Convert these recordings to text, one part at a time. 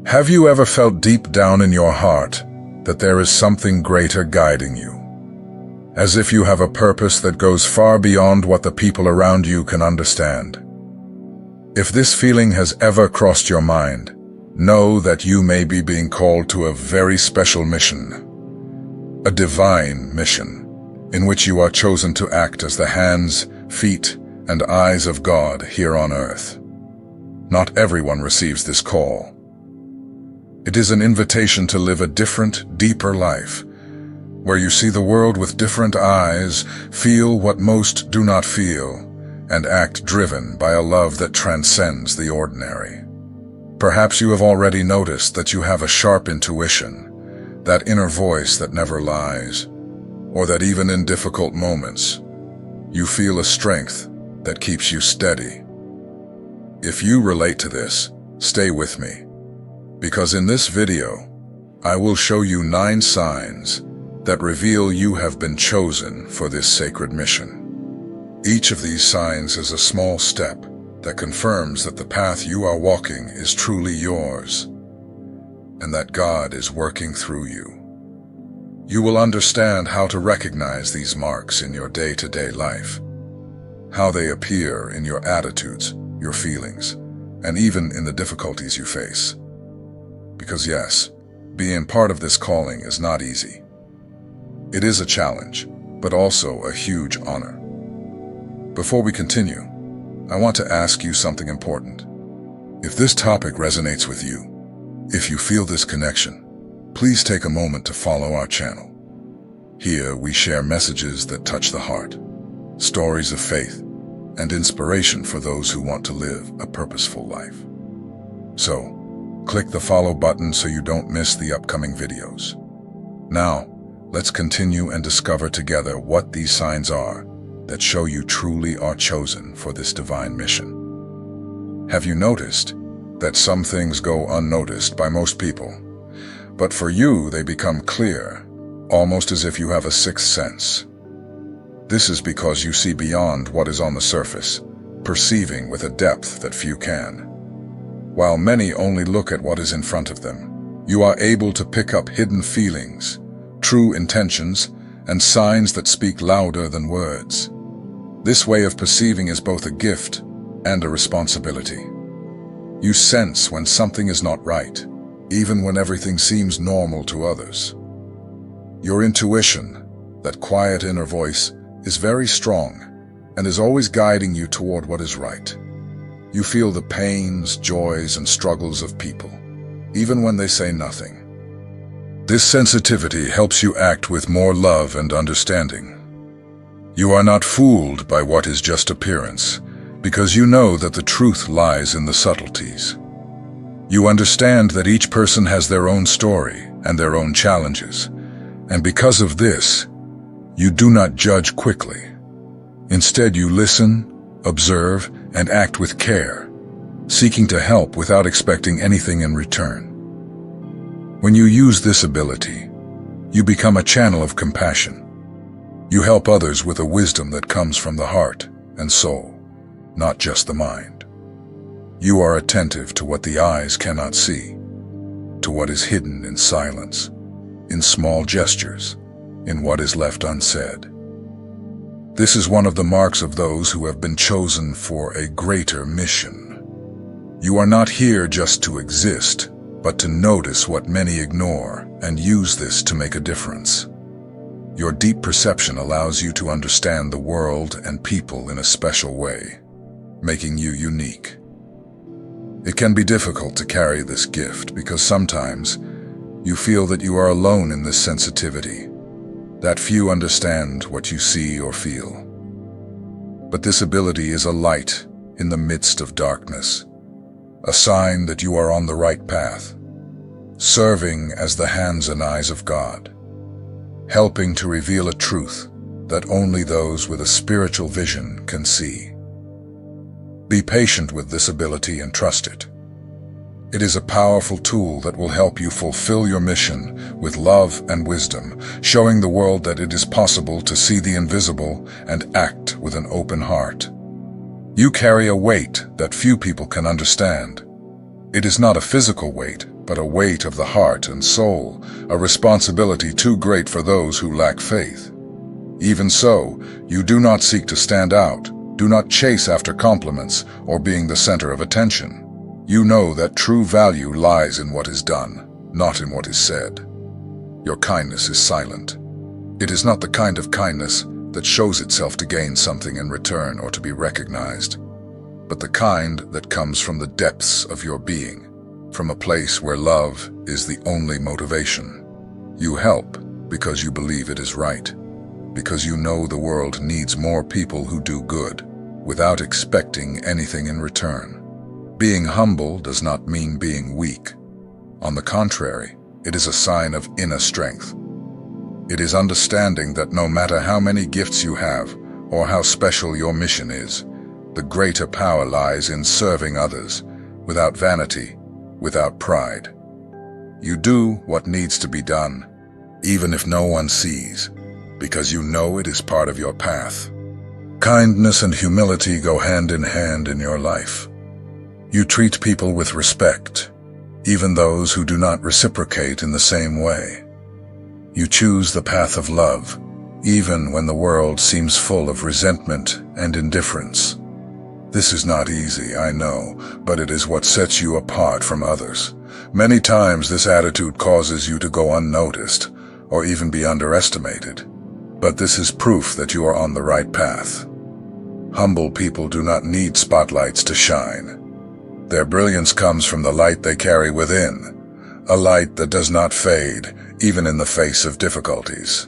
Have you ever felt deep down in your heart that there is something greater guiding you? As if you have a purpose that goes far beyond what the people around you can understand. If this feeling has ever crossed your mind, know that you may be being called to a very special mission. A divine mission, in which you are chosen to act as the hands, feet, and eyes of God here on earth. Not everyone receives this call. It is an invitation to live a different, deeper life, where you see the world with different eyes, feel what most do not feel, and act driven by a love that transcends the ordinary. Perhaps you have already noticed that you have a sharp intuition, that inner voice that never lies, or that even in difficult moments, you feel a strength that keeps you steady. If you relate to this, stay with me, because in this video, I will show you 9 signs that reveal you have been chosen for this sacred mission. Each of these signs is a small step that confirms that the path you are walking is truly yours, and that God is working through you. You will understand how to recognize these marks in your day-to-day life, how they appear in your attitudes, your feelings, and even in the difficulties you face. Because yes, being part of this calling is not easy. It is a challenge, but also a huge honor. Before we continue, I want to ask you something important. If this topic resonates with you, if you feel this connection, please take a moment to follow our channel. Here we share messages that touch the heart, stories of faith, and inspiration for those who want to live a purposeful life. So, click the follow button so you don't miss the upcoming videos. Now, let's continue and discover together what these signs are that show you truly are chosen for this divine mission. Have you noticed that some things go unnoticed by most people, but for you they become clear, almost as if you have a sixth sense? This is because you see beyond what is on the surface, perceiving with a depth that few can. While many only look at what is in front of them, you are able to pick up hidden feelings, true intentions, and signs that speak louder than words. This way of perceiving is both a gift and a responsibility. You sense when something is not right, even when everything seems normal to others. Your intuition, that quiet inner voice, is very strong and is always guiding you toward what is right. You feel the pains, joys, and struggles of people, even when they say nothing. This sensitivity helps you act with more love and understanding. You are not fooled by what is just appearance, because you know that the truth lies in the subtleties. You understand that each person has their own story and their own challenges, and because of this, you do not judge quickly. Instead, you listen, observe, and act with care, seeking to help without expecting anything in return. When you use this ability, you become a channel of compassion. You help others with a wisdom that comes from the heart and soul, not just the mind. You are attentive to what the eyes cannot see, to what is hidden in silence, in small gestures, in what is left unsaid. This is one of the marks of those who have been chosen for a greater mission. You are not here just to exist, but to notice what many ignore and use this to make a difference. Your deep perception allows you to understand the world and people in a special way, making you unique. It can be difficult to carry this gift because sometimes you feel that you are alone in this sensitivity, that few understand what you see or feel. But this ability is a light in the midst of darkness, a sign that you are on the right path, serving as the hands and eyes of God, helping to reveal a truth that only those with a spiritual vision can see. Be patient with this ability and trust it. It is a powerful tool that will help you fulfill your mission with love and wisdom, showing the world that it is possible to see the invisible and act with an open heart. You carry a weight that few people can understand. It is not a physical weight, but a weight of the heart and soul, a responsibility too great for those who lack faith. Even so, you do not seek to stand out, do not chase after compliments or being the center of attention. You know that true value lies in what is done, not in what is said. Your kindness is silent. It is not the kind of kindness that shows itself to gain something in return or to be recognized, but the kind that comes from the depths of your being, from a place where love is the only motivation. You help because you believe it is right, because you know the world needs more people who do good, without expecting anything in return. Being humble does not mean being weak. On the contrary, it is a sign of inner strength. It is understanding that no matter how many gifts you have, or how special your mission is, the greater power lies in serving others, without vanity, without pride. You do what needs to be done, even if no one sees, because you know it is part of your path. Kindness and humility go hand in your life. You treat people with respect, even those who do not reciprocate in the same way. You choose the path of love, even when the world seems full of resentment and indifference. This is not easy, I know, but it is what sets you apart from others. Many times this attitude causes you to go unnoticed, or even be underestimated. But this is proof that you are on the right path. Humble people do not need spotlights to shine. Their brilliance comes from the light they carry within, a light that does not fade, even in the face of difficulties.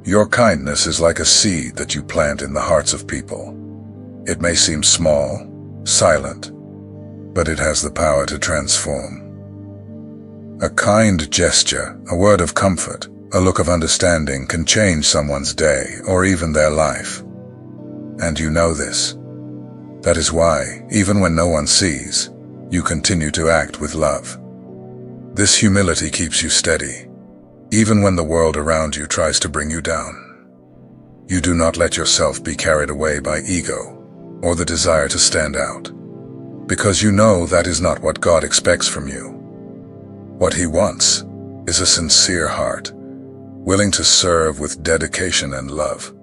Your kindness is like a seed that you plant in the hearts of people. It may seem small, silent, but it has the power to transform. A kind gesture, a word of comfort, a look of understanding can change someone's day or even their life. And you know this. That is why, even when no one sees, you continue to act with love. This humility keeps you steady, even when the world around you tries to bring you down. You do not let yourself be carried away by ego or the desire to stand out, because you know that is not what God expects from you. What He wants is a sincere heart, willing to serve with dedication and love.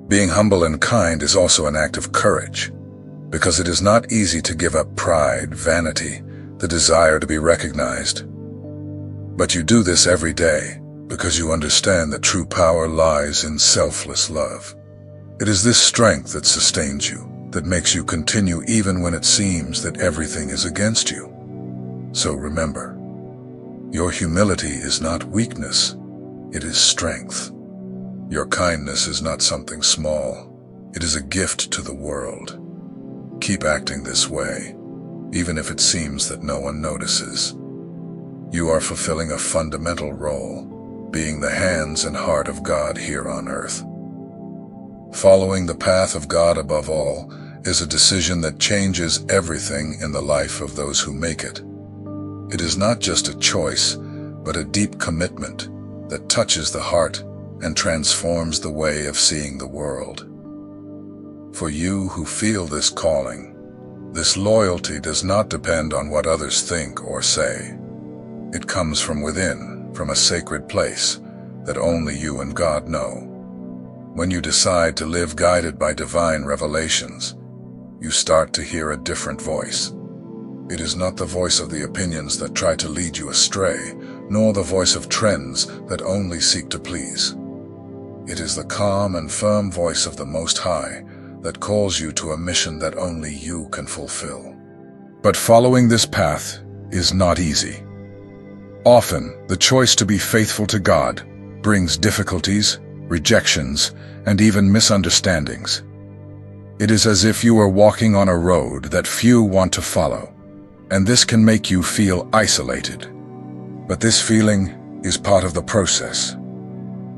Being humble and kind is also an act of courage, because it is not easy to give up pride, vanity, the desire to be recognized. But you do this every day because you understand that true power lies in selfless love. It is this strength that sustains you, that makes you continue even when it seems that everything is against you. So remember, your humility is not weakness, it is strength. Your kindness is not something small, it is a gift to the world. Keep acting this way, even if it seems that no one notices. You are fulfilling a fundamental role, being the hands and heart of God here on earth. Following the path of God above all is a decision that changes everything in the life of those who make it. It is not just a choice, but a deep commitment that touches the heart and transforms the way of seeing the world. For you who feel this calling, this loyalty does not depend on what others think or say. It comes from within, from a sacred place that only you and God know. When you decide to live guided by divine revelations, you start to hear a different voice. It is not the voice of the opinions that try to lead you astray, nor the voice of trends that only seek to please. It is the calm and firm voice of the Most High that calls you to a mission that only you can fulfill. But following this path is not easy. Often, the choice to be faithful to God brings difficulties, rejections, and even misunderstandings. It is as if you are walking on a road that few want to follow, and this can make you feel isolated. But this feeling is part of the process.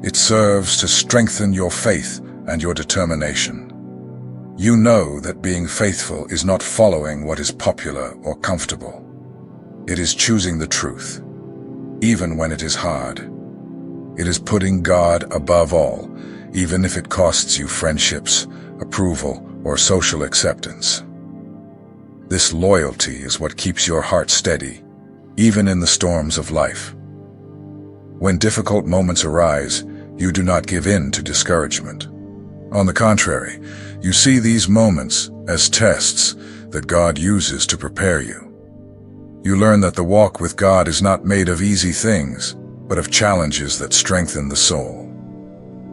It serves to strengthen your faith and your determination. You know that being faithful is not following what is popular or comfortable. It is choosing the truth, even when it is hard. It is putting God above all, even if it costs you friendships, approval, or social acceptance. This loyalty is what keeps your heart steady, even in the storms of life. When difficult moments arise, you do not give in to discouragement. On the contrary, you see these moments as tests that God uses to prepare you. You learn that the walk with God is not made of easy things, but of challenges that strengthen the soul.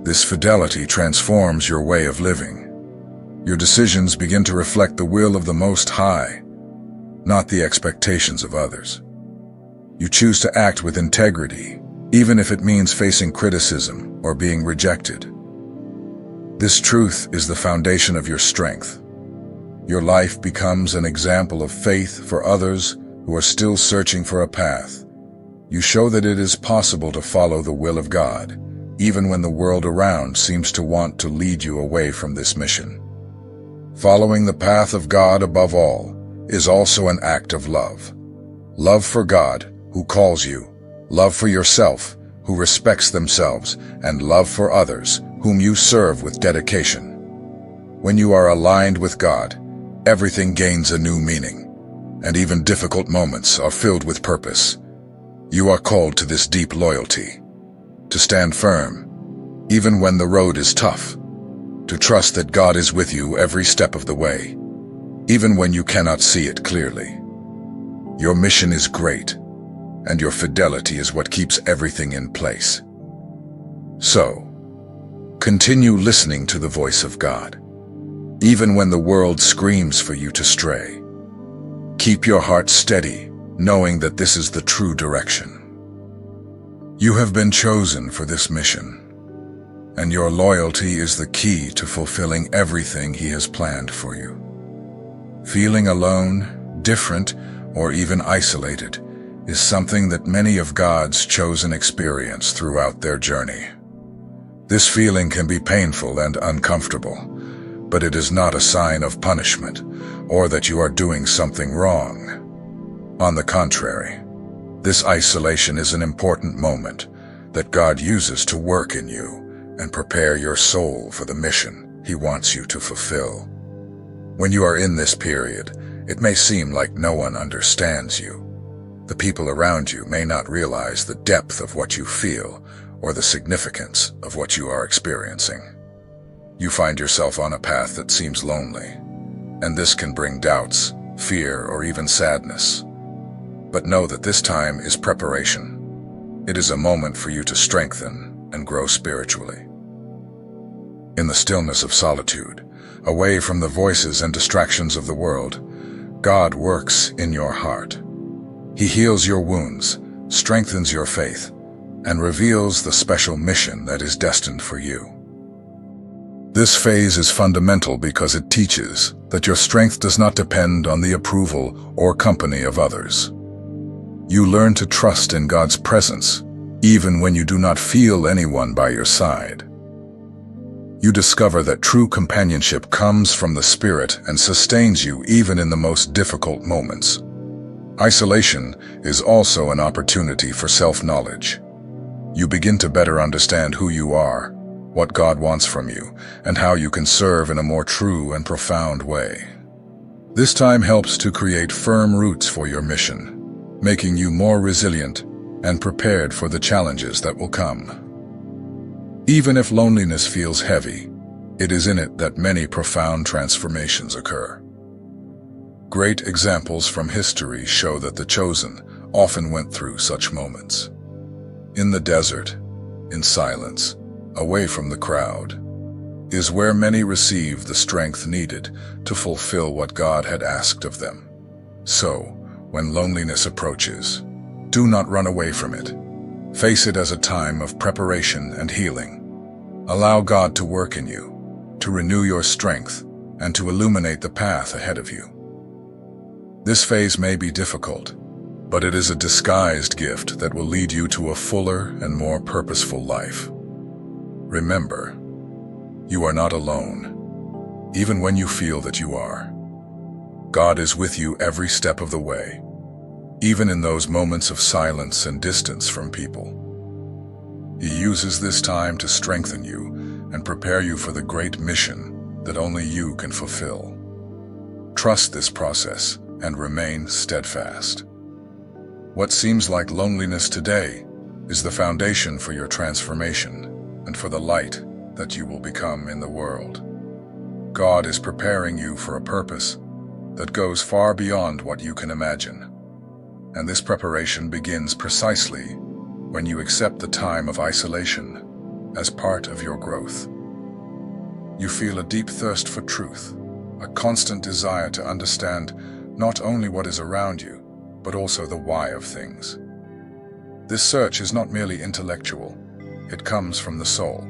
This fidelity transforms your way of living. Your decisions begin to reflect the will of the Most High, not the expectations of others. You choose to act with integrity, even if it means facing criticism or being rejected. This truth is the foundation of your strength. Your life becomes an example of faith for others who are still searching for a path. You show that it is possible to follow the will of God, even when the world around seems to want to lead you away from this mission. Following the path of God above all is also an act of love. Love for God, who calls you, love for yourself, who respects themselves, and love for others, whom you serve with dedication. When you are aligned with God, everything gains a new meaning, and even difficult moments are filled with purpose. You are called to this deep loyalty, to stand firm, even when the road is tough, to trust that God is with you every step of the way, even when you cannot see it clearly. Your mission is great, and your fidelity is what keeps everything in place. So, continue listening to the voice of God, even when the world screams for you to stray. Keep your heart steady, knowing that this is the true direction. You have been chosen for this mission, and your loyalty is the key to fulfilling everything He has planned for you. Feeling alone, different, or even isolated is something that many of God's chosen experience throughout their journey. This feeling can be painful and uncomfortable, but it is not a sign of punishment or that you are doing something wrong. On the contrary, this isolation is an important moment that God uses to work in you and prepare your soul for the mission He wants you to fulfill. When you are in this period, it may seem like no one understands you. The people around you may not realize the depth of what you feel or the significance of what you are experiencing. You find yourself on a path that seems lonely, and this can bring doubts, fear, or even sadness. But know that this time is preparation. It is a moment for you to strengthen and grow spiritually. In the stillness of solitude, away from the voices and distractions of the world, God works in your heart. He heals your wounds, strengthens your faith, and reveals the special mission that is destined for you. This phase is fundamental because it teaches that your strength does not depend on the approval or company of others. You learn to trust in God's presence, even when you do not feel anyone by your side. You discover that true companionship comes from the Spirit and sustains you even in the most difficult moments. Isolation is also an opportunity for self-knowledge. You begin to better understand who you are, what God wants from you, and how you can serve in a more true and profound way. This time helps to create firm roots for your mission, making you more resilient and prepared for the challenges that will come. Even if loneliness feels heavy, it is in it that many profound transformations occur. Great examples from history show that the chosen often went through such moments. In the desert, in silence, away from the crowd, is where many received the strength needed to fulfill what God had asked of them. So, when loneliness approaches, do not run away from it. Face it as a time of preparation and healing. Allow God to work in you, to renew your strength, and to illuminate the path ahead of you. This phase may be difficult, but it is a disguised gift that will lead you to a fuller and more purposeful life. Remember, you are not alone, even when you feel that you are. God is with you every step of the way, even in those moments of silence and distance from people. He uses this time to strengthen you and prepare you for the great mission that only you can fulfill. Trust this process and remain steadfast. What seems like loneliness today is the foundation for your transformation and for the light that you will become in the world. God is preparing you for a purpose that goes far beyond what you can imagine. And this preparation begins precisely when you accept the time of isolation as part of your growth. You feel a deep thirst for truth, a constant desire to understand not only what is around you, but also the why of things. This search is not merely intellectual, it comes from the soul.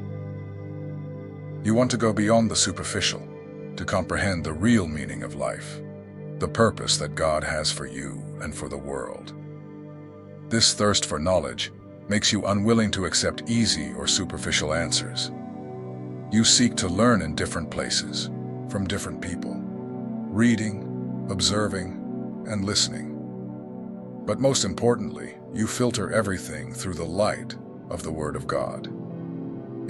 You want to go beyond the superficial, to comprehend the real meaning of life, the purpose that God has for you and for the world. This thirst for knowledge makes you unwilling to accept easy or superficial answers. You seek to learn in different places, from different people, reading, observing, and listening. But most importantly, you filter everything through the light of the Word of God.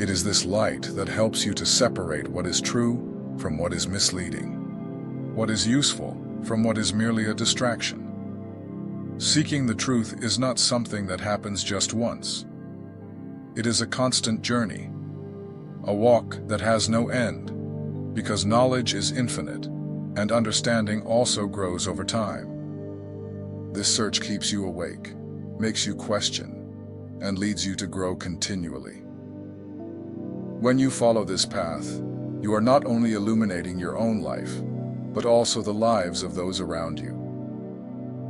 It is this light that helps you to separate what is true from what is misleading, what is useful from what is merely a distraction. Seeking the truth is not something that happens just once. It is a constant journey, a walk that has no end, because knowledge is infinite and understanding also grows over time. This search keeps you awake, makes you question, and leads you to grow continually. When you follow this path, you are not only illuminating your own life, but also the lives of those around you.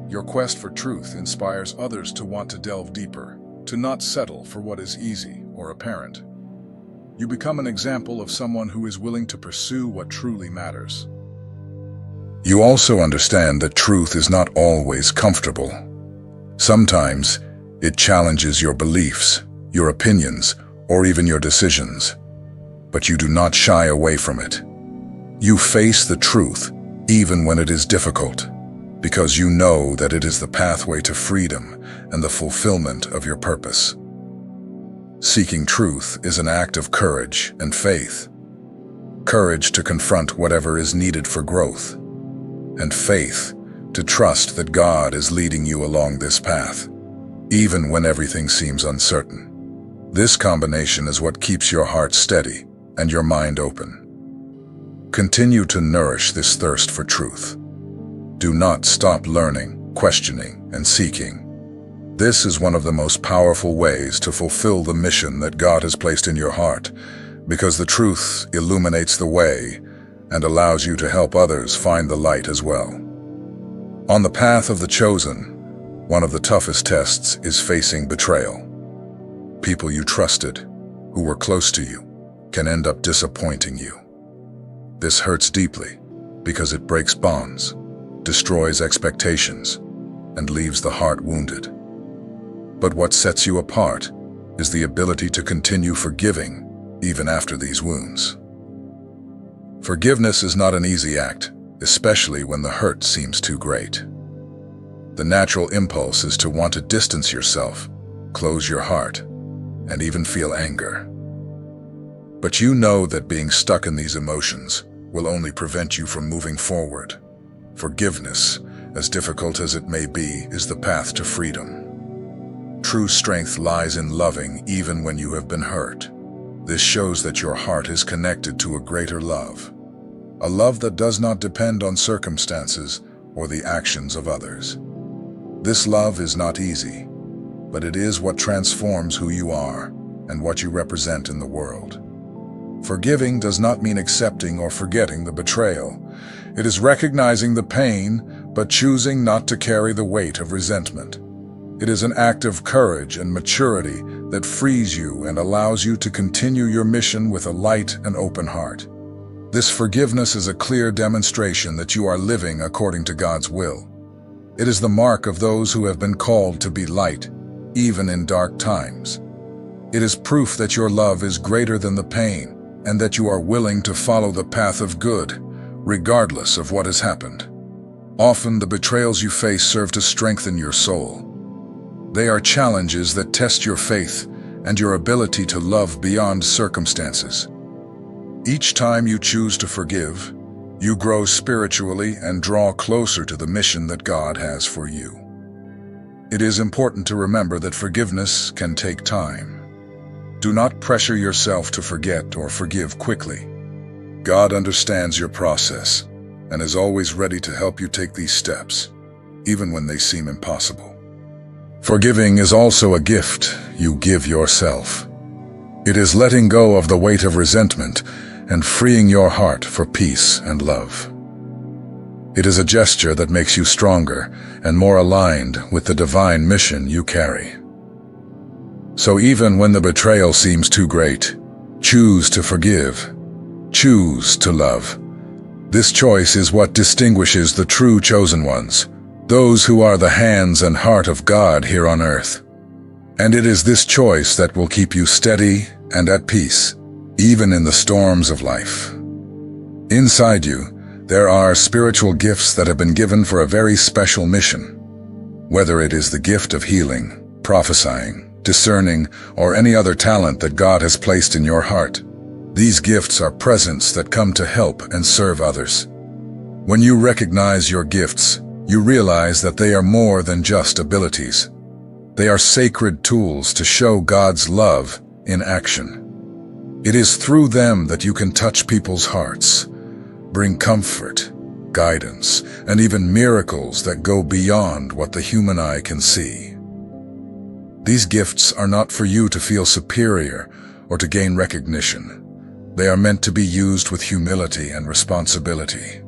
Your quest for truth inspires others to want to delve deeper, to not settle for what is easy or apparent. You become an example of someone who is willing to pursue what truly matters. You also understand that truth is not always comfortable. Sometimes, it challenges your beliefs, your opinions, or even your decisions. But you do not shy away from it. You face the truth, even when it is difficult, because you know that it is the pathway to freedom and the fulfillment of your purpose. Seeking truth is an act of courage and faith. Courage to confront whatever is needed for growth, and faith to trust that God is leading you along this path, even when everything seems uncertain. This combination is what keeps your heart steady and your mind open. Continue to nourish this thirst for truth. Do not stop learning, questioning, and seeking. This is one of the most powerful ways to fulfill the mission that God has placed in your heart, because the truth illuminates the way and allows you to help others find the light as well. On the path of the chosen, one of the toughest tests is facing betrayal. People you trusted, who were close to you, can end up disappointing you. This hurts deeply because it breaks bonds, destroys expectations, and leaves the heart wounded. But what sets you apart is the ability to continue forgiving even after these wounds. Forgiveness is not an easy act, especially when the hurt seems too great. The natural impulse is to want to distance yourself, close your heart, and even feel anger. But you know that being stuck in these emotions will only prevent you from moving forward. Forgiveness, as difficult as it may be, is the path to freedom. True strength lies in loving even when you have been hurt. This shows that your heart is connected to a greater love, a love that does not depend on circumstances or the actions of others. This love is not easy, but it is what transforms who you are and what you represent in the world. Forgiving does not mean accepting or forgetting the betrayal. It is recognizing the pain, but choosing not to carry the weight of resentment. It is an act of courage and maturity that frees you and allows you to continue your mission with a light and open heart. This forgiveness is a clear demonstration that you are living according to God's will. It is the mark of those who have been called to be light, even in dark times. It is proof that your love is greater than the pain, and that you are willing to follow the path of good, regardless of what has happened. Often the betrayals you face serve to strengthen your soul. They are challenges that test your faith and your ability to love beyond circumstances. Each time you choose to forgive, you grow spiritually and draw closer to the mission that God has for you. It is important to remember that forgiveness can take time. Do not pressure yourself to forget or forgive quickly. God understands your process and is always ready to help you take these steps, even when they seem impossible. Forgiving is also a gift you give yourself. It is letting go of the weight of resentment and freeing your heart for peace and love. It is a gesture that makes you stronger and more aligned with the divine mission you carry. So even when the betrayal seems too great, choose to forgive. Choose to love. This choice is what distinguishes the true chosen ones, those who are the hands and heart of God here on earth. And it is this choice that will keep you steady and at peace, even in the storms of life. Inside you, there are spiritual gifts that have been given for a very special mission. Whether it is the gift of healing, prophesying, discerning, or any other talent that God has placed in your heart, these gifts are presents that come to help and serve others. When you recognize your gifts, you realize that they are more than just abilities. They are sacred tools to show God's love in action. It is through them that you can touch people's hearts, bring comfort, guidance, and even miracles that go beyond what the human eye can see. These gifts are not for you to feel superior or to gain recognition. They are meant to be used with humility and responsibility.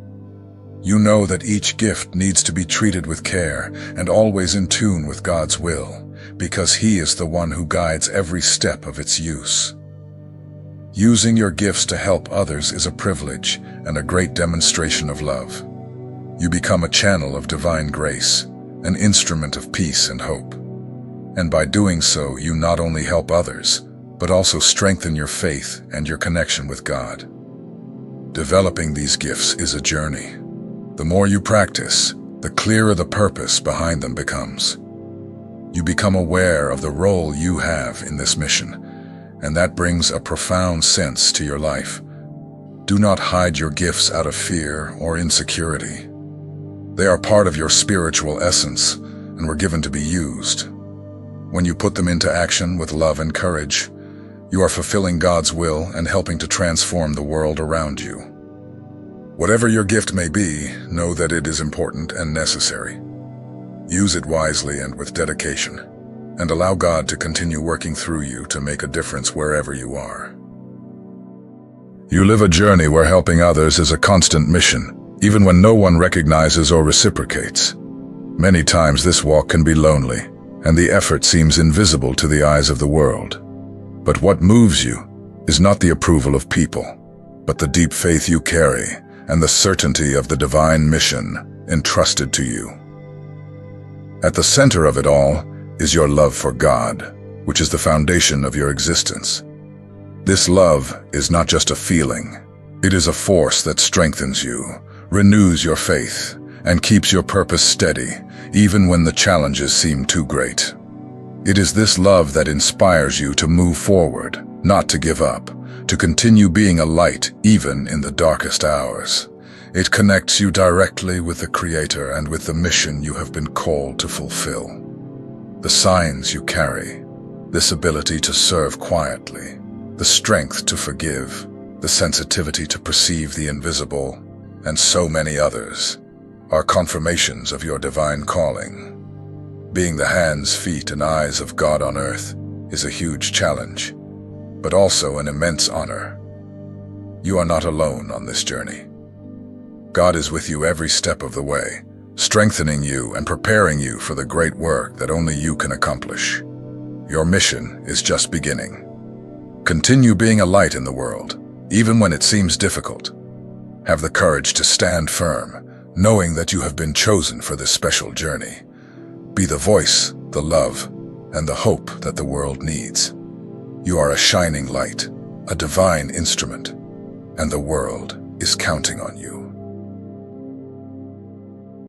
You know that each gift needs to be treated with care and always in tune with God's will, because He is the one who guides every step of its use. Using your gifts to help others is a privilege and a great demonstration of love. You become a channel of divine grace, an instrument of peace and hope. And by doing so, you not only help others, but also strengthen your faith and your connection with God. Developing these gifts is a journey. The more you practice, the clearer the purpose behind them becomes. You become aware of the role you have in this mission, and that brings a profound sense to your life. Do not hide your gifts out of fear or insecurity. They are part of your spiritual essence and were given to be used. When you put them into action with love and courage, you are fulfilling God's will and helping to transform the world around you. Whatever your gift may be, know that it is important and necessary. Use it wisely and with dedication, and allow God to continue working through you to make a difference wherever you are. You live a journey where helping others is a constant mission, even when no one recognizes or reciprocates. Many times this walk can be lonely, and the effort seems invisible to the eyes of the world. But what moves you is not the approval of people, but the deep faith you carry and the certainty of the divine mission entrusted to you. At the center of it all is your love for God, which is the foundation of your existence. This love is not just a feeling. It is a force that strengthens you, renews your faith, and keeps your purpose steady, even when the challenges seem too great. It is this love that inspires you to move forward, not to give up, to continue being a light even in the darkest hours. It connects you directly with the Creator and with the mission you have been called to fulfill. The signs you carry, this ability to serve quietly, the strength to forgive, the sensitivity to perceive the invisible, and so many others, are confirmations of your divine calling. Being the hands, feet, and eyes of God on earth is a huge challenge, but also an immense honor. You are not alone on this journey. God is with you every step of the way, strengthening you and preparing you for the great work that only you can accomplish. Your mission is just beginning. Continue being a light in the world, even when it seems difficult. Have the courage to stand firm, knowing that you have been chosen for this special journey. Be the voice, the love, and the hope that the world needs. You are a shining light, a divine instrument, and the world is counting on you.